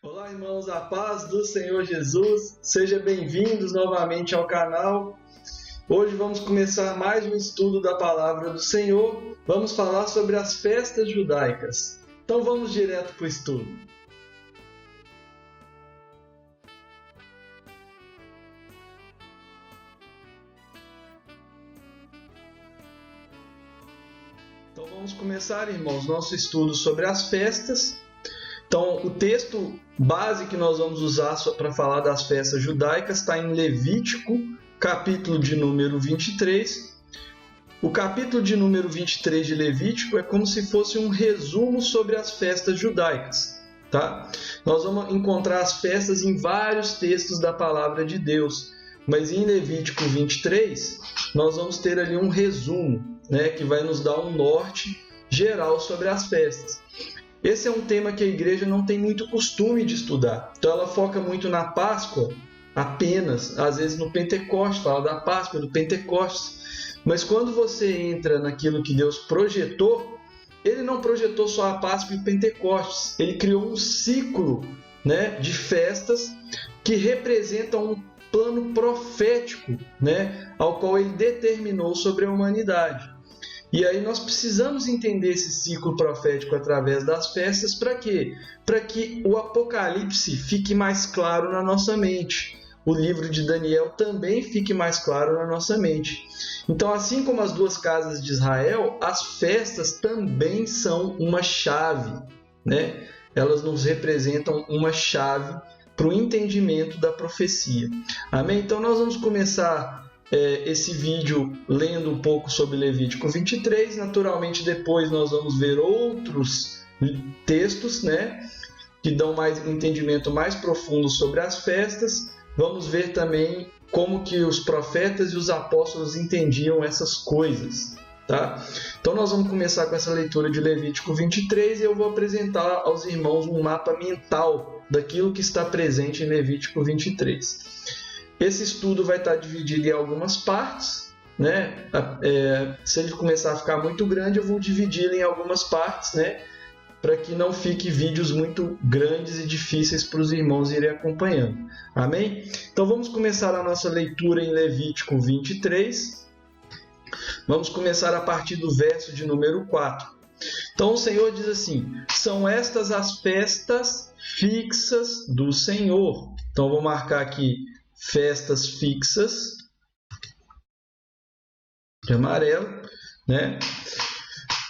Olá, irmãos, a paz do Senhor Jesus. Sejam bem-vindos novamente ao canal. Hoje vamos começar mais um estudo da Palavra do Senhor. Vamos falar sobre as festas judaicas. Então vamos direto para o estudo. Então vamos começar, irmãos, nosso estudo sobre as festas. Então, o texto base que nós vamos usar para falar das festas judaicas está em Levítico, capítulo de número 23. O capítulo de número 23 de Levítico é como se fosse um resumo sobre as festas judaicas. Tá? Nós vamos encontrar as festas em vários textos da Palavra de Deus, mas em Levítico 23 nós vamos ter ali um resumo, né, que vai nos dar um norte geral sobre as festas. Esse é um tema que a igreja não tem muito costume de estudar. Então ela foca muito na Páscoa apenas, às vezes no Pentecostes, fala da Páscoa, do Pentecostes. Mas quando você entra naquilo que Deus projetou, Ele não projetou só a Páscoa e o Pentecostes. Ele criou um ciclo, né, de festas que representam um plano profético, né, ao qual Ele determinou sobre a humanidade. E aí nós precisamos entender esse ciclo profético através das festas para quê? Para que o Apocalipse fique mais claro na nossa mente. O livro de Daniel também fique mais claro na nossa mente. Então, assim como as duas casas de Israel, as festas também são uma chave, né? Elas nos representam uma chave para o entendimento da profecia. Amém? Então, nós vamos começar esse vídeo lendo um pouco sobre Levítico 23. Naturalmente, depois nós vamos ver outros textos, né, que dão um entendimento mais profundo sobre as festas. Vamos ver também como que os profetas e os apóstolos entendiam essas coisas. Tá? Então nós vamos começar com essa leitura de Levítico 23 e eu vou apresentar aos irmãos um mapa mental daquilo que está presente em Levítico 23. Esse estudo vai estar dividido em algumas partes, né? Se ele começar a ficar muito grande, eu vou dividi-lo em algumas partes, né? Para que não fique vídeos muito grandes e difíceis para os irmãos irem acompanhando. Amém? Então vamos começar a nossa leitura em Levítico 23. Vamos começar a partir do verso de número 4. Então o Senhor diz assim: são estas as festas fixas do Senhor. Então vou marcar aqui festas fixas de amarelo, né,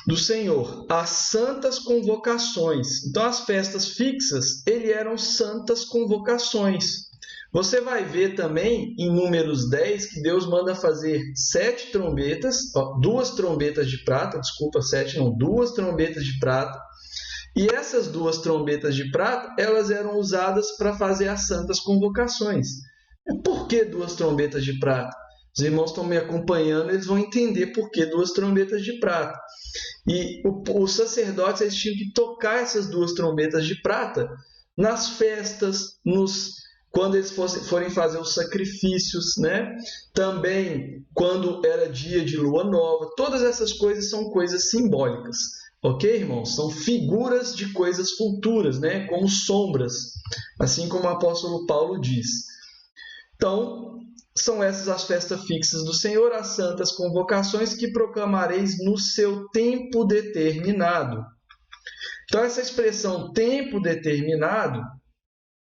do Senhor, as santas convocações. Então as festas fixas, eram santas convocações. Você vai ver também em Números 10 que Deus manda fazer 7 trombetas, 2 trombetas de prata, desculpa, 7 não, 2 trombetas de prata. E essas 2 trombetas de prata, elas eram usadas para fazer as santas convocações. Por que 2 trombetas de prata? Os irmãos estão me acompanhando, eles vão entender por que 2 trombetas de prata. E os sacerdotes, eles tinham que tocar essas 2 trombetas de prata nas festas, quando eles forem fazer os sacrifícios, né? Também quando era dia de lua nova. Todas essas coisas são coisas simbólicas. Ok, irmãos? São figuras de coisas futuras, né? Como sombras, assim como o apóstolo Paulo diz. Então, são essas as festas fixas do Senhor, as santas convocações que proclamareis no seu tempo determinado. Então, essa expressão tempo determinado,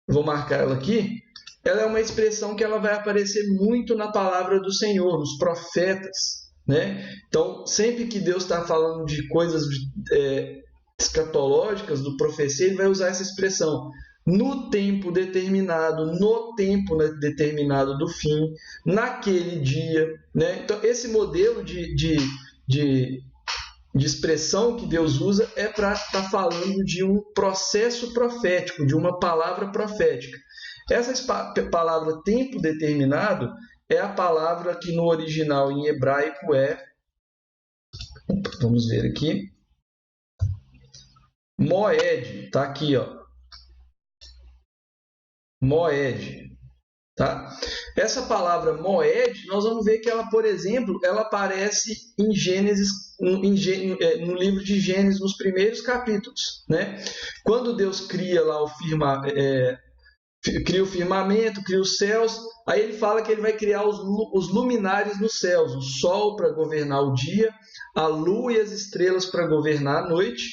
vou marcar ela aqui, ela é uma expressão que ela vai aparecer muito na palavra do Senhor, nos profetas, né? Então, sempre que Deus está falando de coisas escatológicas, do profecia, ele vai usar essa expressão. No tempo determinado, no tempo determinado do fim, naquele dia, né? Então, esse modelo de expressão que Deus usa é para estar falando de um processo profético, de uma palavra profética. Essa palavra tempo determinado é a palavra que no original em hebraico vamos ver aqui, Moed, está aqui, ó. Moed, Tá? Essa palavra moed, nós vamos ver que ela, por exemplo, ela aparece em Gênesis, no livro de Gênesis, nos primeiros capítulos. Né? Quando Deus cria lá cria o firmamento, cria os céus, aí ele fala que ele vai criar os luminares nos céus, o sol para governar o dia, a lua e as estrelas para governar a noite.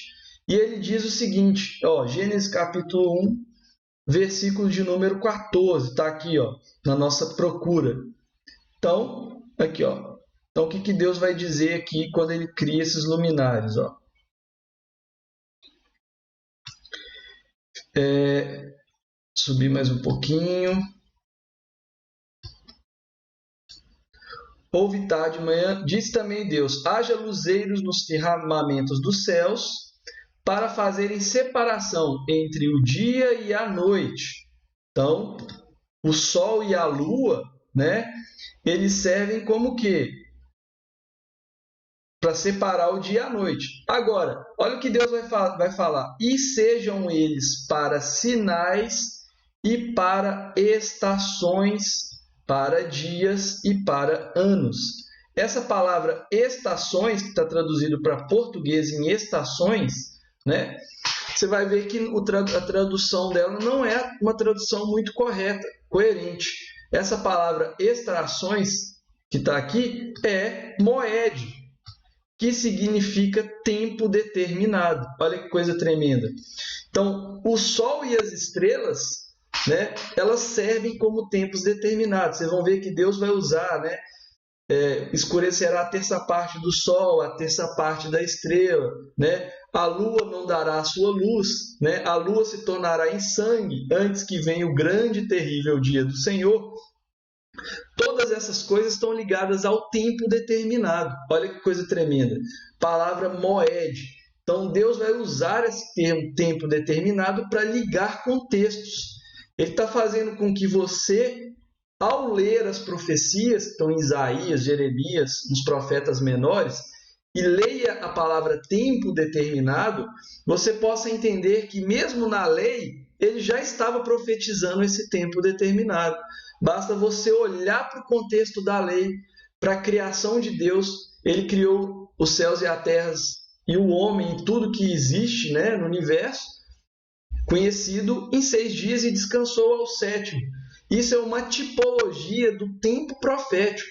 E ele diz o seguinte, Gênesis capítulo 1, versículo de número 14, está aqui, na nossa procura. Então, aqui, Então, o que Deus vai dizer aqui quando ele cria esses luminares, Subir mais um pouquinho. Houve tarde de manhã, disse também Deus, haja luzeiros nos firmamentos dos céus, para fazerem separação entre o dia e a noite. Então, o sol e a lua, né, eles servem como o quê? Para separar o dia e a noite. Agora, olha o que Deus vai falar. E sejam eles para sinais e para estações, para dias e para anos. Essa palavra estações, que está traduzido para português em estações, né? Você vai ver que a tradução dela não é uma tradução muito correta, coerente. Essa palavra estações, que está aqui, é moed, que significa tempo determinado. Olha que coisa tremenda. Então, o sol e as estrelas, né, elas servem como tempos determinados. Vocês vão ver que Deus vai usar, né? Escurecerá a terça parte do sol, a terça parte da estrela, né? A lua não dará a sua luz, né? A lua se tornará em sangue antes que venha o grande e terrível dia do Senhor. Todas essas coisas estão ligadas ao tempo determinado. Olha que coisa tremenda. Palavra moed. Então Deus vai usar esse termo tempo determinado para ligar contextos. Ele está fazendo com que você, ao ler as profecias que estão em Isaías, Jeremias, nos profetas menores, e leia a palavra tempo determinado, você possa entender que mesmo na lei, ele já estava profetizando esse tempo determinado. Basta você olhar para o contexto da lei, para a criação de Deus. Ele criou os céus e a terra e o homem e tudo que existe, né, no universo, conhecido em 6 dias e descansou ao 7º. Isso é uma tipologia do tempo profético,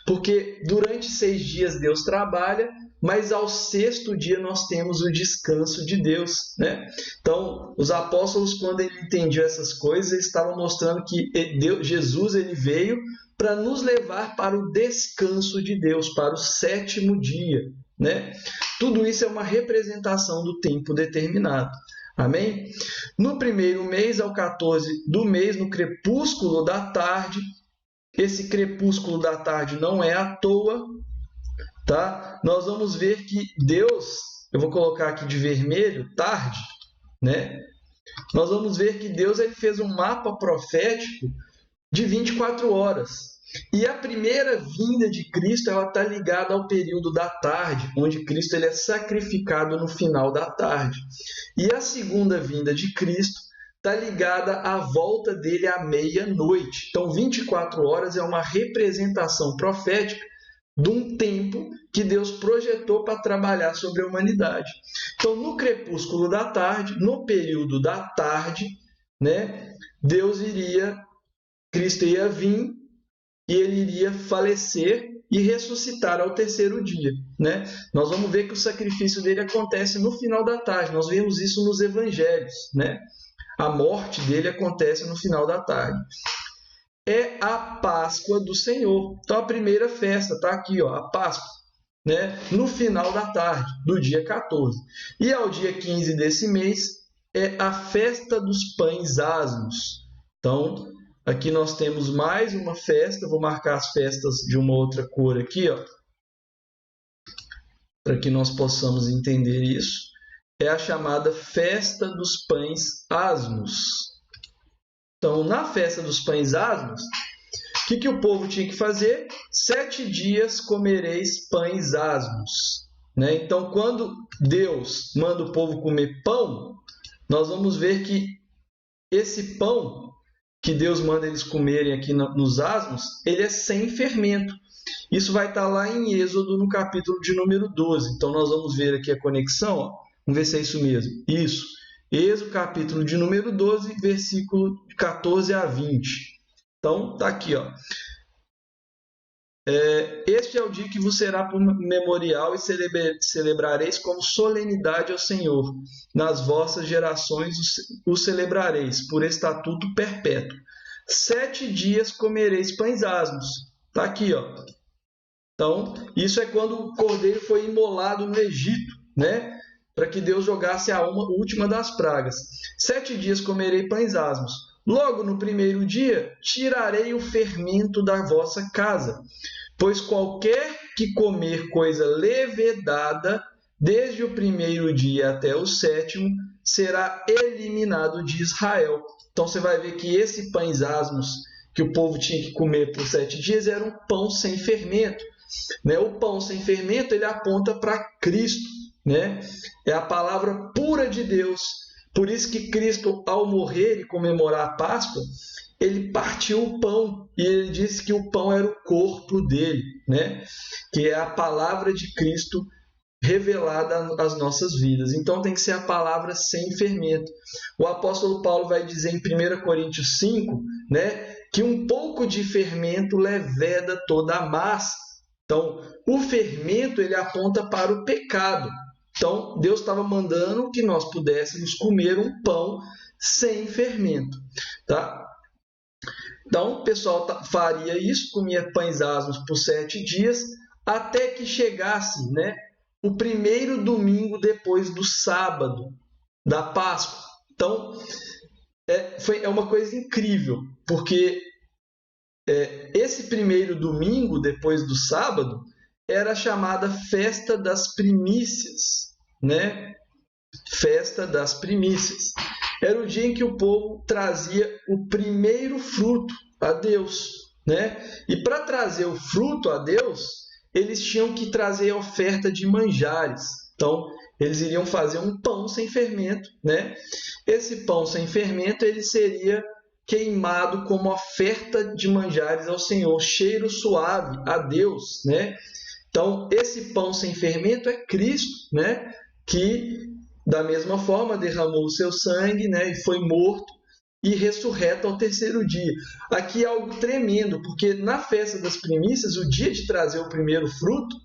porque durante 6 dias Deus trabalha, mas ao 6º dia nós temos o descanso de Deus, né? Então, os apóstolos, quando ele entendiam essas coisas, eles estavam mostrando que Jesus ele veio para nos levar para o descanso de Deus, para o 7º dia, né? Tudo isso é uma representação do tempo determinado. Amém? No primeiro mês, ao 14 do mês, no crepúsculo da tarde, esse crepúsculo da tarde não é à toa, tá? Nós vamos ver que Deus, eu vou colocar aqui de vermelho, tarde, né? Nós vamos ver que Deus ele fez um mapa profético de 24 horas. E a primeira vinda de Cristo ela está ligada ao período da tarde, onde Cristo ele é sacrificado no final da tarde. E a segunda vinda de Cristo está ligada à volta dele à meia-noite. Então, 24 horas é uma representação profética de um tempo que Deus projetou para trabalhar sobre a humanidade. Então, no crepúsculo da tarde, no período da tarde, né, Cristo iria vir e ele iria falecer e ressuscitar ao 3º dia, né? Nós vamos ver que o sacrifício dele acontece no final da tarde. Nós vemos isso nos evangelhos, né? A morte dele acontece no final da tarde. É a Páscoa do Senhor. Então a primeira festa está aqui, a Páscoa, né? No final da tarde, do dia 14. E ao dia 15 desse mês é a festa dos pães asmos. Então, aqui nós temos mais uma festa. Vou marcar as festas de uma outra cor aqui, para que nós possamos entender isso. É a chamada Festa dos Pães Asmos. Então, na Festa dos Pães Asmos, o que o povo tinha que fazer? 7 dias comereis pães asmos, né? Então, quando Deus manda o povo comer pão, nós vamos ver que esse pão que Deus manda eles comerem aqui nos asmos, ele é sem fermento. Isso vai estar lá em Êxodo, no capítulo de número 12. Então, nós vamos ver aqui a conexão. Ó. Vamos ver se é isso mesmo. Isso. Êxodo, capítulo de número 12, versículo 14 a 20. Então, está aqui. Ó. Este é o dia que vos será por memorial e celebrareis como solenidade ao Senhor. Nas vossas gerações o celebrareis, por estatuto perpétuo. 7 dias comereis pães asmos. Está aqui, ó. Então, isso é quando o cordeiro foi imolado no Egito, né? Para que Deus jogasse a última das pragas. 7 dias comerei pães asmos. Logo no primeiro dia, tirarei o fermento da vossa casa. Pois qualquer que comer coisa levedada, desde o primeiro dia até o 7º, será eliminado de Israel. Então, você vai ver que esse pães asmos que o povo tinha que comer por 7 dias era um pão sem fermento. Né? O pão sem fermento, ele aponta para Cristo. Né? É a palavra pura de Deus. Por isso que Cristo, ao morrer e comemorar a Páscoa, ele partiu o pão e ele disse que o pão era o corpo dele, né? Que é a palavra de Cristo revelada às nossas vidas. Então tem que ser a palavra sem fermento. O apóstolo Paulo vai dizer em 1 Coríntios 5, né, que um pouco de fermento leveda toda a massa. Então, o fermento ele aponta para o pecado. Então, Deus estava mandando que nós pudéssemos comer um pão sem fermento, tá? Então, o pessoal faria isso, comia pães asmos por 7 dias, até que chegasse, né, o primeiro domingo depois do sábado da Páscoa. Então, é uma coisa incrível, porque esse primeiro domingo depois do sábado era a chamada Festa das Primícias, né? Festa das Primícias. Era o dia em que o povo trazia o primeiro fruto a Deus, né? E para trazer o fruto a Deus, eles tinham que trazer a oferta de manjares. Então, eles iriam fazer um pão sem fermento, né? Esse pão sem fermento, ele seria queimado como oferta de manjares ao Senhor, cheiro suave a Deus, né? Então, esse pão sem fermento é Cristo, né? Que da mesma forma derramou o seu sangue, né? E foi morto e ressurreto ao terceiro dia. Aqui é algo tremendo, porque na festa das primícias, o dia de trazer o primeiro fruto,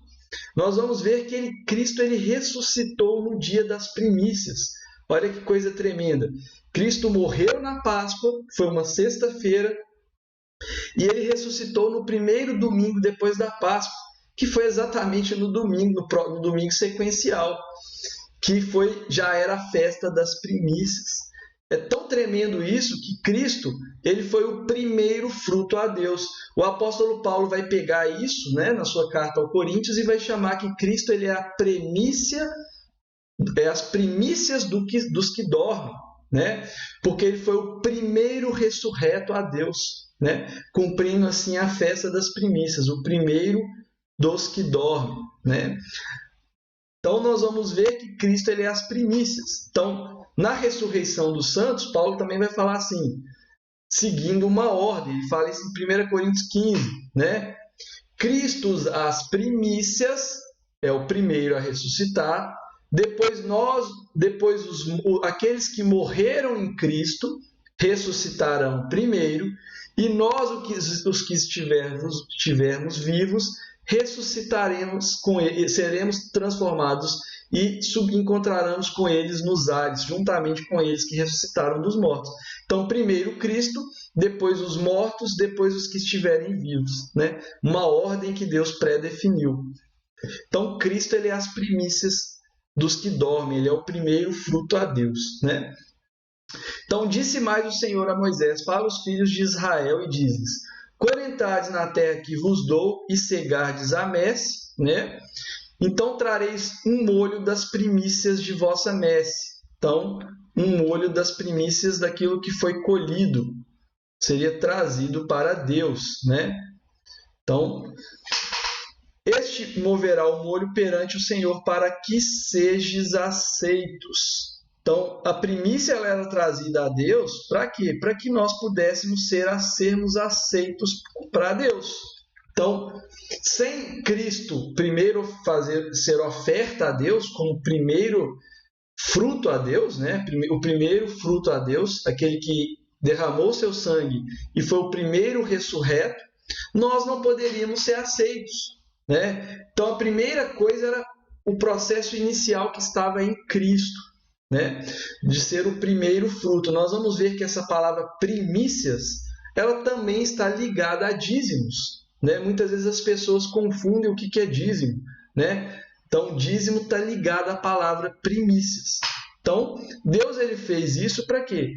nós vamos ver que Cristo ele ressuscitou no dia das primícias. Olha que coisa tremenda. Cristo morreu na Páscoa, foi uma sexta-feira, e ele ressuscitou no primeiro domingo depois da Páscoa, que foi exatamente no domingo sequencial, que já era a festa das primícias. É tão tremendo isso que Cristo ele foi o primeiro fruto a Deus. O apóstolo Paulo vai pegar isso, né, na sua carta aos Coríntios e vai chamar que Cristo ele é a primícia, as primícias dos que dormem, né? Porque ele foi o primeiro ressurreto a Deus, né? Cumprindo assim a festa das primícias, o primeiro dos que dormem, né? Então nós vamos ver que Cristo ele é as primícias. Então, na ressurreição dos santos, Paulo também vai falar assim, seguindo uma ordem. Ele fala isso em 1 Coríntios 15, né? Cristo as primícias é o primeiro a ressuscitar. Depois aqueles que morreram em Cristo ressuscitarão primeiro, e nós, os que estivermos vivos, ressuscitaremos com eles, seremos transformados e encontraremos com eles nos ares, juntamente com eles que ressuscitaram dos mortos. Então, primeiro Cristo, depois os mortos, depois os que estiverem vivos, né? Uma ordem que Deus pré-definiu. Então, Cristo ele é as primícias dos que dormem, ele é o primeiro fruto a Deus, né? Então, disse mais o Senhor a Moisés: fala os filhos de Israel e dizes: quando entrardes na terra que vos dou e cegardes a messe, né? Então trareis um molho das primícias de vossa messe. Então, um molho das primícias daquilo que foi colhido seria trazido para Deus, né? Então, este moverá o molho perante o Senhor para que sejais aceitos. Então, a primícia ela era trazida a Deus para quê? Para que nós pudéssemos sermos aceitos para Deus. Então, sem Cristo primeiro ser oferta a Deus, como primeiro fruto a Deus, né? O primeiro fruto a Deus, aquele que derramou seu sangue e foi o primeiro ressurreto, nós não poderíamos ser aceitos, né? Então, a primeira coisa era o processo inicial que estava em Cristo, né? De ser o primeiro fruto. Nós vamos ver que essa palavra primícias, ela também está ligada a dízimos, né? Muitas vezes as pessoas confundem o que é dízimo, né? Então, dízimo está ligado à palavra primícias. Então, Deus ele fez isso para quê?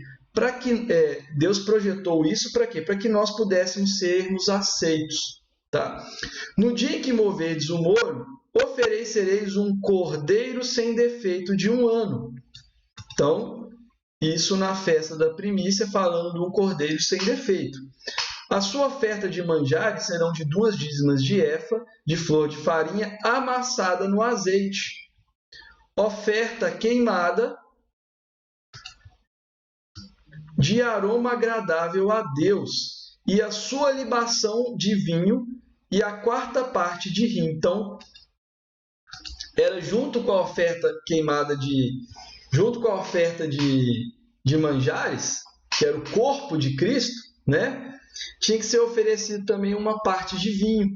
Deus projetou isso para quê? Para que nós pudéssemos sermos aceitos. Tá? No dia em que moverdes o molho, oferecereis um cordeiro sem defeito de 1 ano. Então, isso na festa da primícia, falando de um cordeiro sem defeito. A sua oferta de manjares serão de 2 dízimas de efa, de flor de farinha, amassada no azeite. Oferta queimada de aroma agradável a Deus, e a sua libação de vinho, e a 4ª parte de rim. Então, era junto com a oferta queimada junto com a oferta de manjares, que era o corpo de Cristo, né? Tinha que ser oferecido também uma parte de vinho,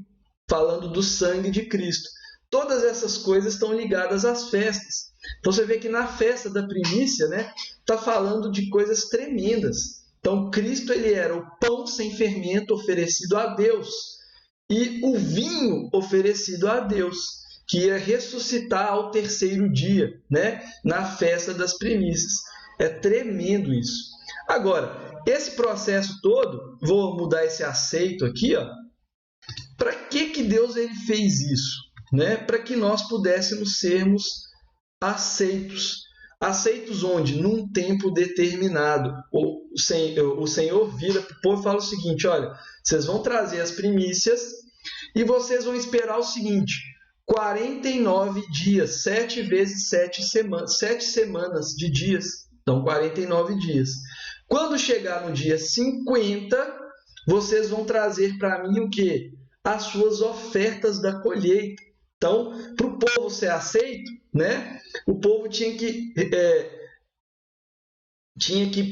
falando do sangue de Cristo. Todas essas coisas estão ligadas às festas. Então você vê que na festa da primícia, né, está falando de coisas tremendas. Então Cristo ele era o pão sem fermento oferecido a Deus e o vinho oferecido a Deus, que ia ressuscitar ao 3º dia, né, na festa das primícias. É tremendo isso. Agora, esse processo todo, vou mudar esse aceito aqui, ó. Para que Deus ele fez isso? Né? Para que nós pudéssemos sermos aceitos. Aceitos onde? Num tempo determinado. O Senhor vira para o povo e fala o seguinte: olha, vocês vão trazer as primícias e vocês vão esperar o seguinte: 49 dias, 7 vezes 7 semanas, 7 semanas de dias. Então, 49 dias. Quando chegar no dia 50, vocês vão trazer para mim o quê? As suas ofertas da colheita. Então, para o povo ser aceito, né, o povo tinha que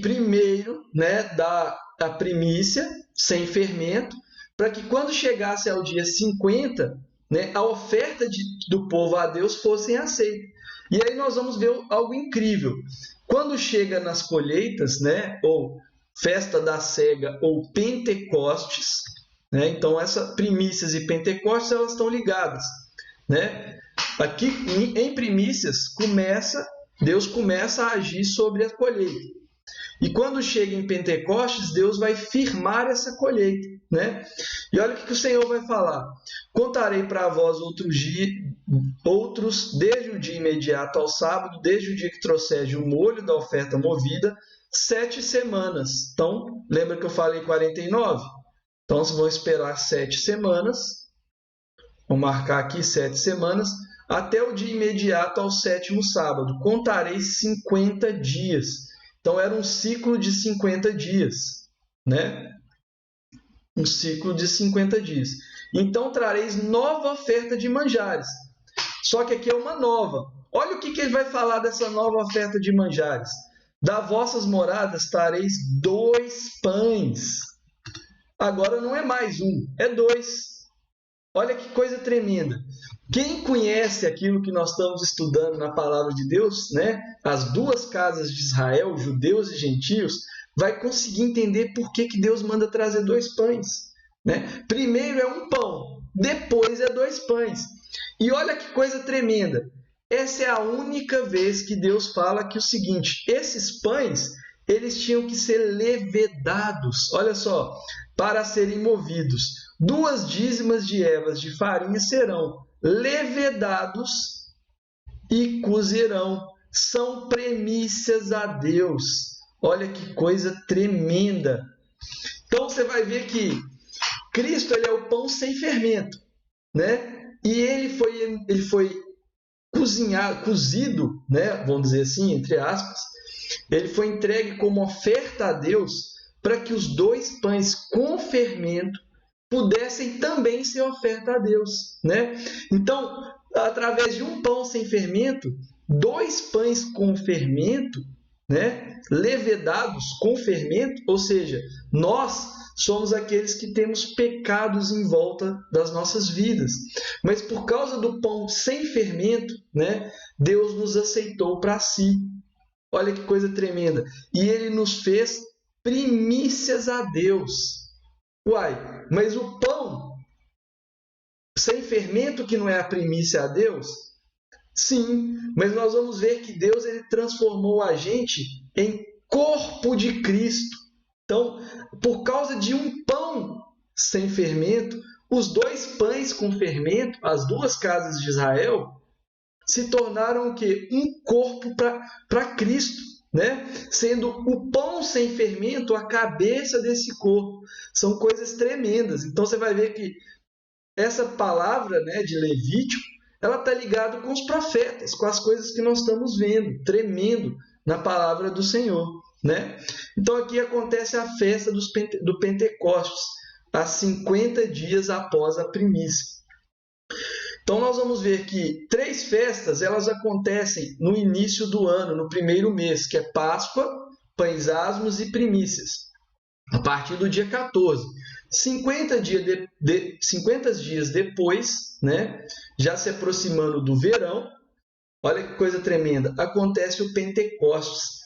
primeiro, né, dar a primícia sem fermento, para que quando chegasse ao dia 50, né, a oferta do povo a Deus fossem aceitas. E aí nós vamos ver algo incrível. Quando chega nas colheitas, né, ou festa da cega ou Pentecostes, né, então essas primícias e Pentecostes elas estão ligadas, né? Aqui em primícias Deus começa a agir sobre a colheita. E quando chega em Pentecostes, Deus vai firmar essa colheita, né? E olha o que o Senhor vai falar: contarei para vós outros desde o dia imediato ao sábado, desde o dia que trouxeres o molho da oferta movida, 7 semanas. Então, lembra que eu falei 49? Então, vocês vão esperar 7 semanas. Vou marcar aqui 7 semanas, até o dia imediato ao 7º sábado. Contarei 50 dias. Então, era um ciclo de 50 dias, né? Um ciclo de 50 dias. Então, trareis nova oferta de manjares. Só que aqui é uma nova. Olha o que ele vai falar dessa nova oferta de manjares. Da vossas moradas trareis 2 pães. Agora não é mais um, é 2. Olha que coisa tremenda. Quem conhece aquilo que nós estamos estudando na palavra de Deus, né? As 2 casas de Israel, judeus e gentios, vai conseguir entender por que Deus manda trazer 2 pães, né? Primeiro é um pão, depois é 2 pães. E olha que coisa tremenda. Essa é a única vez que Deus fala que o seguinte: esses pães, eles tinham que ser levedados. Olha só, para serem movidos. 2 dízimas de evas de farinha serão levedados e cozerão. São primícias a Deus. Olha que coisa tremenda. Então você vai ver que Cristo ele é o pão sem fermento, né? E ele foi cozido, né? Vamos dizer assim, entre aspas, ele foi entregue como oferta a Deus para que os 2 pães com fermento pudessem também ser oferta a Deus, né? Então, através de um pão sem fermento, 2 pães com fermento, né? Levedados com fermento, ou seja, nós somos aqueles que temos pecados em volta das nossas vidas. Mas por causa do pão sem fermento, né? Deus nos aceitou para si. Olha que coisa tremenda. E ele nos fez primícias a Deus. Uai, mas o pão sem fermento que não é a primícia a Deus? Sim, mas nós vamos ver que Deus ele transformou a gente em corpo de Cristo. Então, por causa de um pão sem fermento, os 2 pães com fermento, as 2 casas de Israel, se tornaram o quê? Um corpo para Cristo, né? Sendo o pão sem fermento a cabeça desse corpo. São coisas tremendas. Então você vai ver que essa palavra, né, de Levítico, ela está ligada com os profetas, com as coisas que nós estamos vendo, tremendo na palavra do Senhor, né? Então aqui acontece a festa do Pentecostes, há 50 dias após a primícia. Então nós vamos ver que 3 festas elas acontecem no início do ano, no primeiro mês, que é Páscoa, Pães Asmos e Primícias, a partir do dia 14. 50 dias depois, né, já se aproximando do verão, olha que coisa tremenda, acontece o Pentecostes.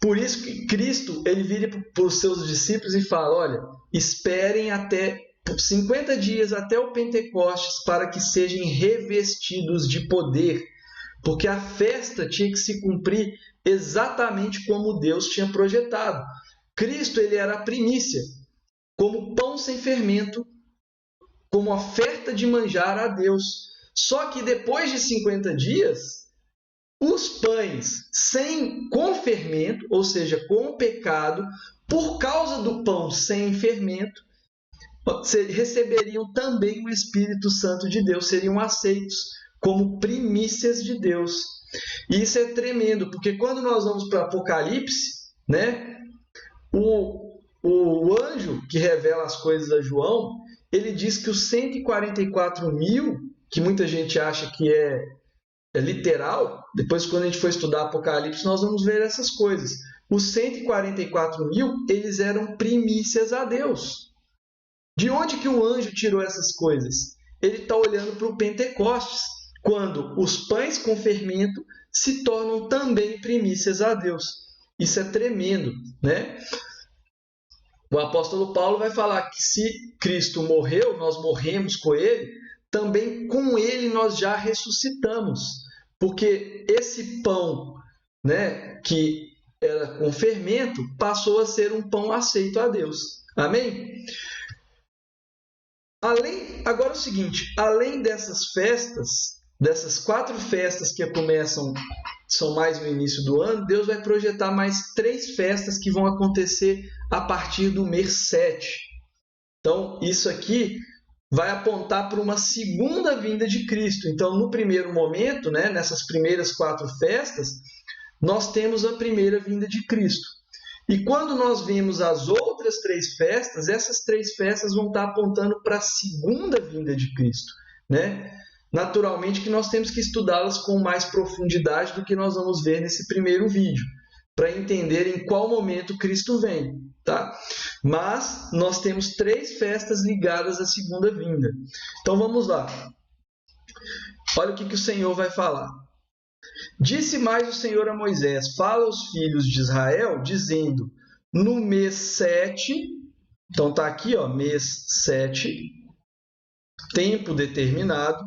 Por isso que Cristo ele vira para os seus discípulos e fala, olha, esperem até 50 dias até o Pentecostes para que sejam revestidos de poder, porque a festa tinha que se cumprir exatamente como Deus tinha projetado. Cristo ele era a primícia, como pão sem fermento, como oferta de manjar a Deus. Só que depois de 50 dias, os pães com fermento, ou seja, com o pecado, por causa do pão sem fermento, receberiam também o Espírito Santo de Deus, seriam aceitos como primícias de Deus. E isso é tremendo, porque quando nós vamos para Apocalipse, né, o anjo que revela as coisas a João, ele diz que os 144.000, que muita gente acha que é literal, depois quando a gente for estudar Apocalipse nós vamos ver essas coisas. Os 144.000, eles eram primícias a Deus. De onde que o anjo tirou essas coisas? Ele está olhando para o Pentecostes, quando os pães com fermento se tornam também primícias a Deus. Isso é tremendo, né? O apóstolo Paulo vai falar que se Cristo morreu, nós morremos com ele, também com ele nós já ressuscitamos. Porque esse pão, né, que era com fermento, passou a ser um pão aceito a Deus. Amém? Agora é o seguinte, além dessas festas, dessas 4 festas que começam, são mais no início do ano, Deus vai projetar mais 3 festas que vão acontecer a partir do mês 7. Então, isso aqui vai apontar para uma segunda vinda de Cristo. Então, no primeiro momento, né, nessas primeiras 4 festas, nós temos a primeira vinda de Cristo. E quando nós vemos as outras 3 festas, essas 3 festas vão estar apontando para a segunda vinda de Cristo, né? Naturalmente que nós temos que estudá-las com mais profundidade do que nós vamos ver nesse primeiro vídeo, para entender em qual momento Cristo vem, tá? Mas nós temos 3 festas ligadas à segunda vinda. Então vamos lá. Olha o que o Senhor vai falar. Disse mais o Senhor a Moisés, fala aos filhos de Israel, dizendo, no mês 7, então está aqui, ó, mês 7, tempo determinado,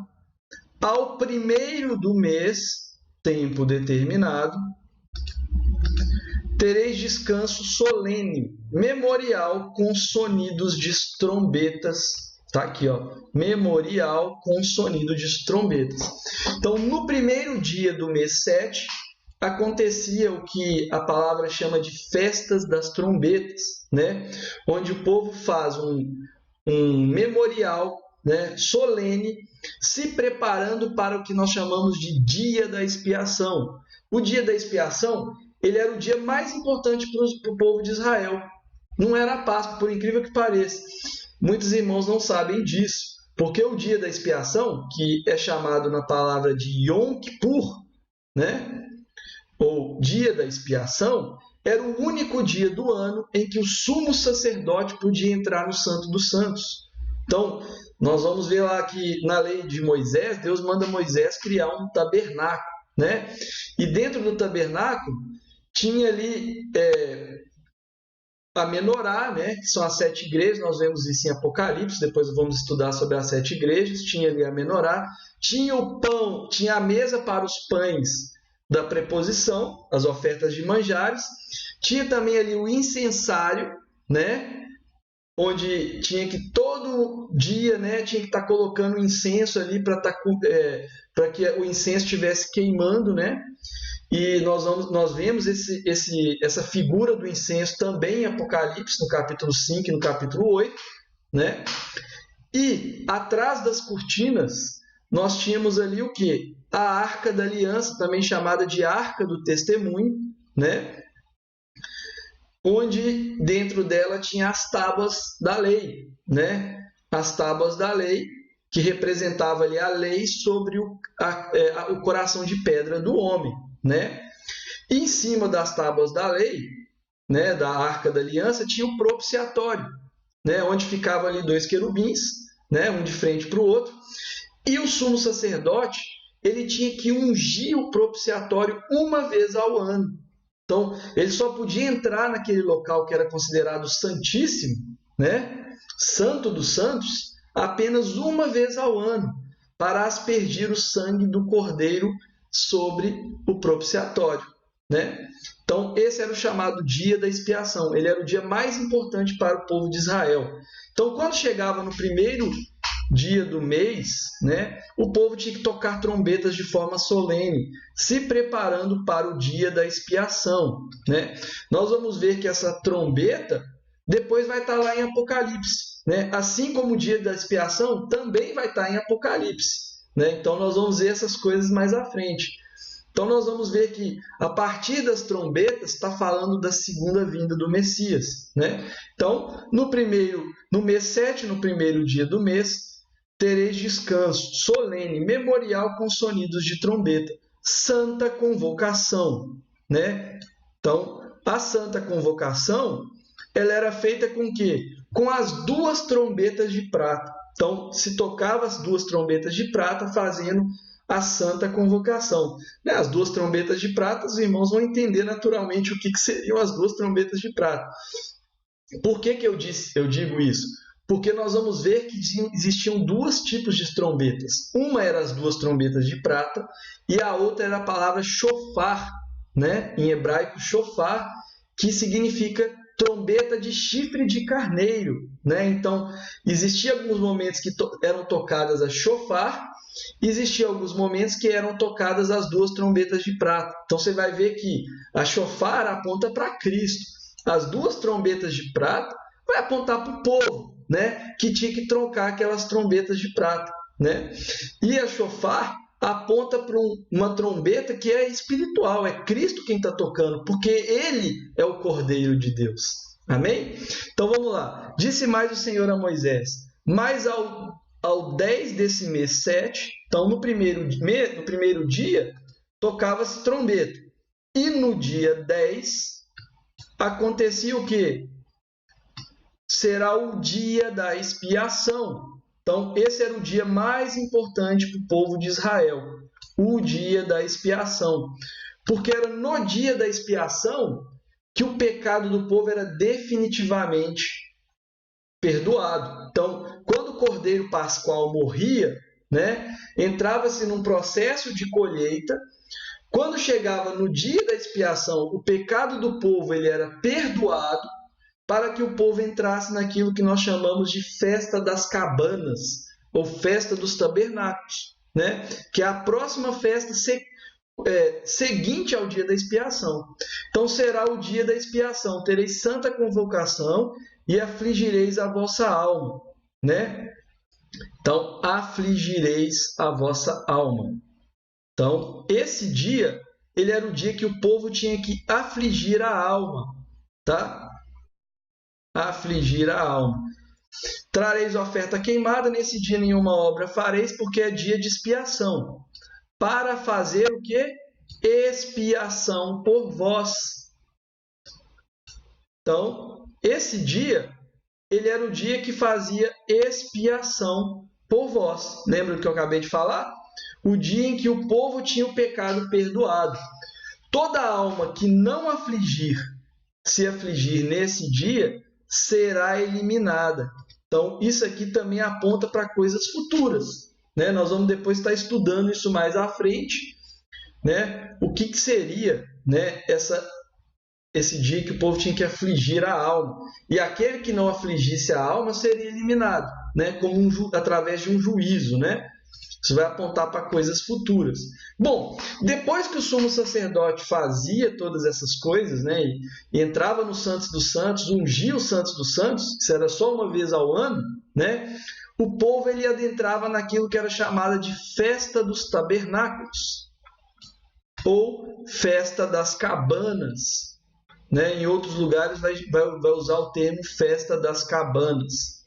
ao primeiro do mês, tempo determinado, tereis descanso solene, memorial com sonidos de trombetas. Está aqui, ó, memorial com sonido de trombetas. Então, no primeiro dia do mês 7, acontecia o que a palavra chama de festas das trombetas, né? Onde o povo faz um memorial, né, solene, se preparando para o que nós chamamos de dia da expiação. O dia da expiação ele era o dia mais importante para o povo de Israel. Não era a Páscoa, por incrível que pareça. Muitos irmãos não sabem disso, porque o dia da expiação, que é chamado na palavra de Yom Kippur, né? Ou dia da expiação, era o único dia do ano em que o sumo sacerdote podia entrar no Santo dos Santos. Então, nós vamos ver lá que na lei de Moisés, Deus manda Moisés criar um tabernáculo, né? E dentro do tabernáculo tinha ali a menorá, né? Que são as 7 igrejas, nós vemos isso em Apocalipse, depois vamos estudar sobre as 7 igrejas. Tinha ali a menorá, tinha o pão, tinha a mesa para os pães da preposição, as ofertas de manjares, tinha também ali o incensário, né? Onde tinha que todo dia, né, tinha que estar colocando incenso ali para que o incenso estivesse queimando, né? E nós vemos essa figura do incenso também em Apocalipse, no capítulo 5 e no capítulo 8, né? E atrás das cortinas nós tínhamos ali o quê? A Arca da Aliança, também chamada de Arca do Testemunho, né? Onde dentro dela tinha as tábuas da lei, né? As tábuas da lei, que representava ali a lei sobre o coração de pedra do homem, né? E em cima das tábuas da lei, né, da Arca da Aliança, tinha o propiciatório, né? Onde ficavam ali 2 querubins, né? Um de frente para o outro, e o sumo sacerdote, ele tinha que ungir o propiciatório uma vez ao ano. Então, ele só podia entrar naquele local que era considerado santíssimo, né? Santo dos santos, apenas uma vez ao ano, para aspergir o sangue do cordeiro sobre o propiciatório, né? Então, esse era o chamado dia da expiação. Ele era o dia mais importante para o povo de Israel. Então, quando chegava no primeiro dia do mês, né, o povo tinha que tocar trombetas de forma solene, se preparando para o dia da expiação, né? Nós vamos ver que essa trombeta depois vai estar lá em Apocalipse, né? Assim como o dia da expiação também vai estar em Apocalipse, né? Então nós vamos ver essas coisas mais à frente. Então nós vamos ver que a partir das trombetas está falando da segunda vinda do Messias, né? Então no mês 7, no primeiro dia do mês, tereis descanso solene, memorial com sonidos de trombeta, santa convocação, né? Então, a santa convocação, ela era feita com o quê? Com as 2 trombetas de prata. Então, se tocava as 2 trombetas de prata, fazendo a santa convocação. As 2 trombetas de prata, os irmãos vão entender naturalmente o que seriam as 2 trombetas de prata. Por que eu digo isso? Porque nós vamos ver que existiam 2 tipos de trombetas. Uma era as 2 trombetas de prata e a outra era a palavra shofar, né? Em hebraico, shofar, que significa trombeta de chifre de carneiro, né? Então, existiam alguns momentos que eram tocadas a shofar, e existiam alguns momentos que eram tocadas as 2 trombetas de prata. Então, você vai ver que a shofar aponta para Cristo. As 2 trombetas de prata vai apontar para o povo, né, que tinha que troncar aquelas trombetas de prata, né? E a shofar aponta para uma trombeta que é espiritual, é Cristo quem está tocando, porque Ele é o Cordeiro de Deus. Amém? Então vamos lá. Disse mais o Senhor a Moisés, mas ao 10 desse mês 7, então no primeiro dia, tocava-se trombeta. E no dia 10, acontecia o quê? Será o dia da expiação. Então, esse era o dia mais importante para o povo de Israel, o dia da expiação. Porque era no dia da expiação que o pecado do povo era definitivamente perdoado. Então, quando o Cordeiro Pascual morria, né, entrava-se num processo de colheita. Quando chegava no dia da expiação, o pecado do povo ele era perdoado, para que o povo entrasse naquilo que nós chamamos de festa das cabanas, ou festa dos tabernáculos, né? Que é a próxima festa seguinte ao dia da expiação. Então será o dia da expiação, tereis santa convocação e afligireis a vossa alma, né? Então, afligireis a vossa alma. Então, esse dia ele era o dia que o povo tinha que afligir a alma, tá? Afligir a alma. Trareis oferta queimada, nesse dia nenhuma obra fareis, porque é dia de expiação. Para fazer o quê? Expiação por vós. Então, esse dia, ele era o dia que fazia expiação por vós. Lembra do que eu acabei de falar? O dia em que o povo tinha o pecado perdoado. Toda alma que não se afligir nesse dia, será eliminada. Então, isso aqui também aponta para coisas futuras, né? Nós vamos depois estar estudando isso mais à frente, né? O que seria, né, esse dia que o povo tinha que afligir a alma. E aquele que não afligisse a alma seria eliminado, né? Como através de um juízo, né? Isso vai apontar para coisas futuras. Bom, depois que o sumo sacerdote fazia todas essas coisas, né, e entrava no Santos dos Santos, ungia o Santos dos Santos, isso era só uma vez ao ano, né, o povo ele adentrava naquilo que era chamada de Festa dos Tabernáculos, ou Festa das Cabanas. Né? Em outros lugares vai usar o termo Festa das Cabanas.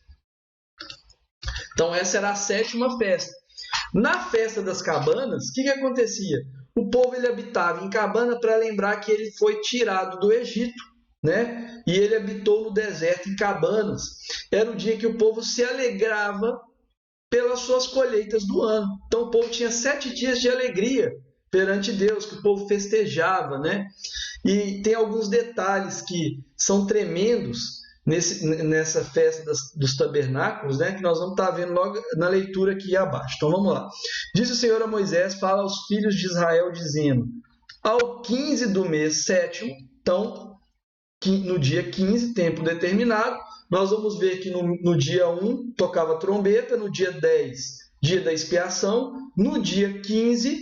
Então essa era a 7ª festa. Na Festa das Cabanas, o que acontecia? O povo ele habitava em cabana para lembrar que ele foi tirado do Egito, né? E ele habitou no deserto em cabanas. Era o dia que o povo se alegrava pelas suas colheitas do ano. Então o povo tinha 7 dias de alegria perante Deus, que o povo festejava, né? E tem alguns detalhes que são tremendos nessa festa dos tabernáculos, né, que nós vamos estar vendo logo na leitura aqui abaixo. Então vamos lá. Diz o Senhor a Moisés, fala aos filhos de Israel, dizendo: ao 15 do mês 7º, então no dia 15, tempo determinado, nós vamos ver que no dia 1 tocava trombeta, no dia 10, dia da expiação, no dia 15,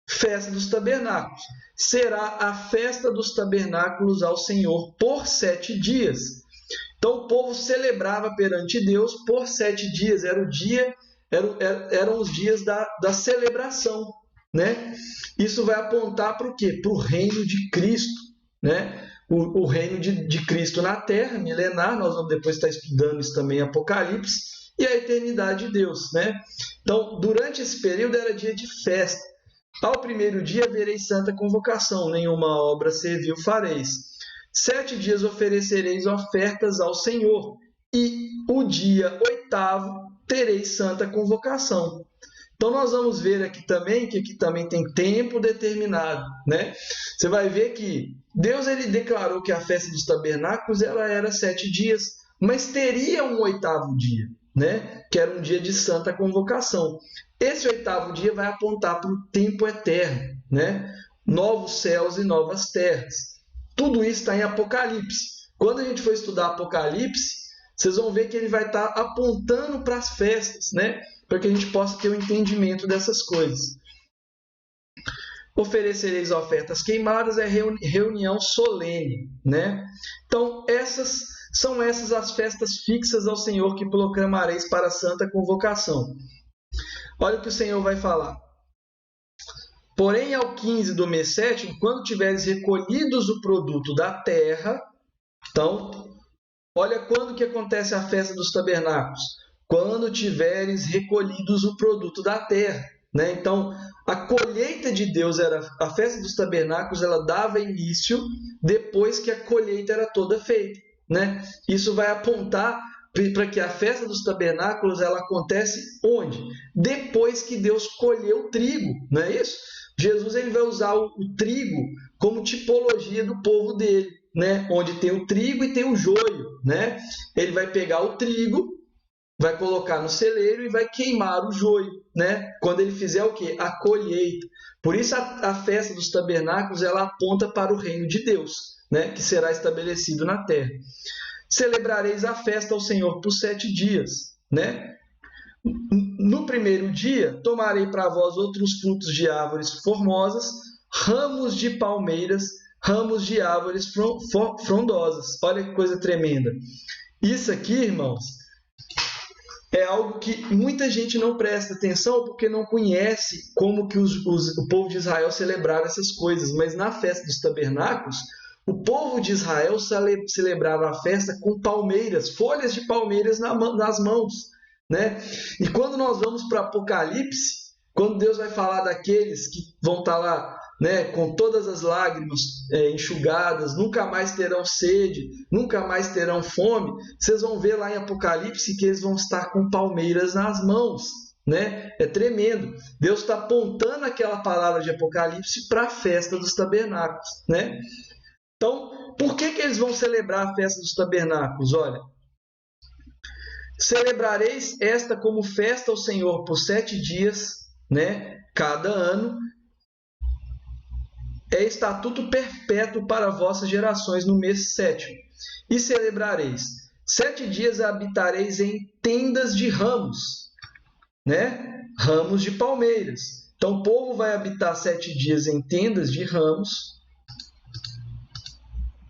festa dos tabernáculos. Será a festa dos tabernáculos ao Senhor por 7 dias. Então o povo celebrava perante Deus por 7 dias. Eram os dias da celebração, né? Isso vai apontar para o quê? Para o reino de Cristo, né? O reino de Cristo na terra, milenar. Nós vamos depois estar estudando isso também em Apocalipse. E a eternidade de Deus, né? Então, durante esse período era dia de festa. Ao primeiro dia vereis santa convocação, nenhuma obra servil fareis. 7 dias oferecereis ofertas ao Senhor, e o dia 8º tereis santa convocação. Então nós vamos ver aqui também, que aqui também tem tempo determinado, né? Você vai ver que Deus ele declarou que a festa dos tabernáculos ela era 7 dias, mas teria um 8º dia, né? Que era um dia de santa convocação. Esse 8º dia vai apontar para o tempo eterno, né? Novos céus e novas terras. Tudo isso está em Apocalipse. Quando a gente for estudar Apocalipse, vocês vão ver que ele vai estar apontando para as festas, né? Para que a gente possa ter um entendimento dessas coisas. Oferecereis ofertas queimadas, é reunião solene, né? Então, são essas as festas fixas ao Senhor que proclamareis para a santa convocação. Olha o que o Senhor vai falar. Porém, ao 15 do mês 7º, quando tiveres recolhidos o produto da terra, então, olha quando que acontece a festa dos tabernáculos. Quando tiveres recolhidos o produto da terra, né? Então, a colheita de Deus era a festa dos tabernáculos, ela dava início depois que a colheita era toda feita, né? Isso vai apontar para que a festa dos tabernáculos ela acontece onde? Depois que Deus colheu o trigo, não é isso? Jesus ele vai usar o trigo como tipologia do povo dele, né? Onde tem o trigo e tem o joio, né? Ele vai pegar o trigo, vai colocar no celeiro e vai queimar o joio, né? Quando ele fizer o quê? A colheita. Por isso a festa dos tabernáculos ela aponta para o reino de Deus, né? Que será estabelecido na terra. Celebrareis a festa ao Senhor por 7 dias, né? No primeiro dia, tomarei para vós outros frutos de árvores formosas, ramos de palmeiras, ramos de árvores frondosas. Olha que coisa tremenda. Isso aqui, irmãos, é algo que muita gente não presta atenção porque não conhece como que o povo de Israel celebrava essas coisas. Mas na festa dos tabernáculos, o povo de Israel celebrava a festa com palmeiras, folhas de palmeiras nas mãos, né? E quando nós vamos para Apocalipse, quando Deus vai falar daqueles que vão estar lá, né, com todas as lágrimas enxugadas, nunca mais terão sede, nunca mais terão fome, vocês vão ver lá em Apocalipse que eles vão estar com palmeiras nas mãos, né? É tremendo. Deus está apontando aquela palavra de Apocalipse para a festa dos tabernáculos, né? Então, por que eles vão celebrar a festa dos tabernáculos? Olha, celebrareis esta como festa ao Senhor por 7 dias, né, cada ano, é estatuto perpétuo para vossas gerações no mês 7º. E celebrareis 7 dias, habitareis em tendas de ramos, né, ramos de palmeiras. Então o povo vai habitar 7 dias em tendas de ramos.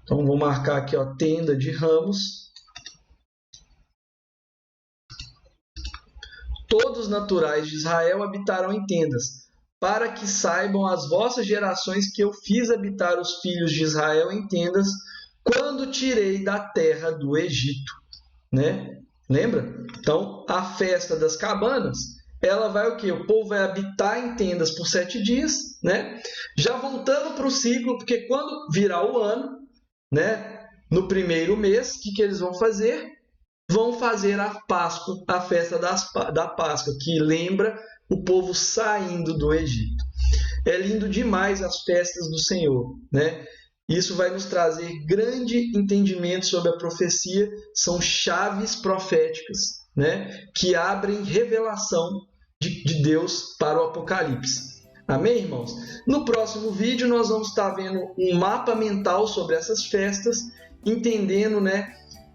Então vou marcar aqui, ó, tenda de ramos. Todos os naturais de Israel habitarão em tendas, para que saibam as vossas gerações que eu fiz habitar os filhos de Israel em tendas quando tirei da terra do Egito, né? Lembra? Então, a festa das cabanas, ela vai o quê? O povo vai habitar em tendas por 7 dias, né? Já voltando para o ciclo, porque quando virar o ano, né, no primeiro mês, o que eles vão fazer? Vão fazer a Páscoa, a festa da Páscoa, que lembra o povo saindo do Egito. É lindo demais as festas do Senhor, né? Isso vai nos trazer grande entendimento sobre a profecia, são chaves proféticas, né, que abrem revelação de Deus para o Apocalipse. Amém, irmãos? No próximo vídeo nós vamos estar vendo um mapa mental sobre essas festas, entendendo, né,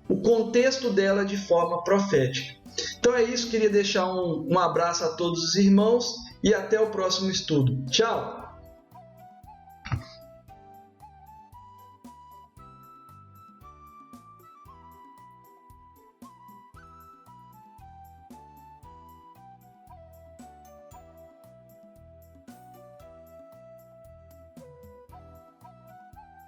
o contexto dela de forma profética. Então é isso, queria deixar um abraço a todos os irmãos e até o próximo estudo. Tchau!